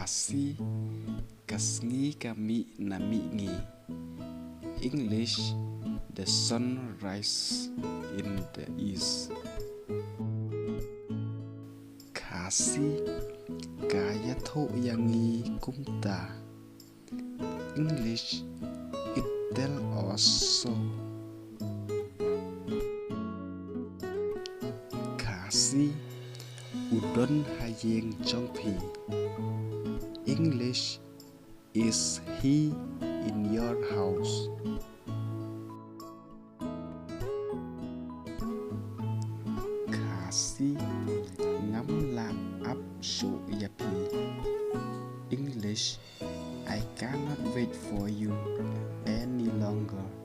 Khasi kasngi kami nami ngi. English, the sun rises in the east. Khasi kaya tho yangi kumta. English, it tell us so. Khasi udon hayeng chongpi. English, is he in your house? Khasi ngắm lạc ấp sụ yapi. English, I cannot wait for you any longer.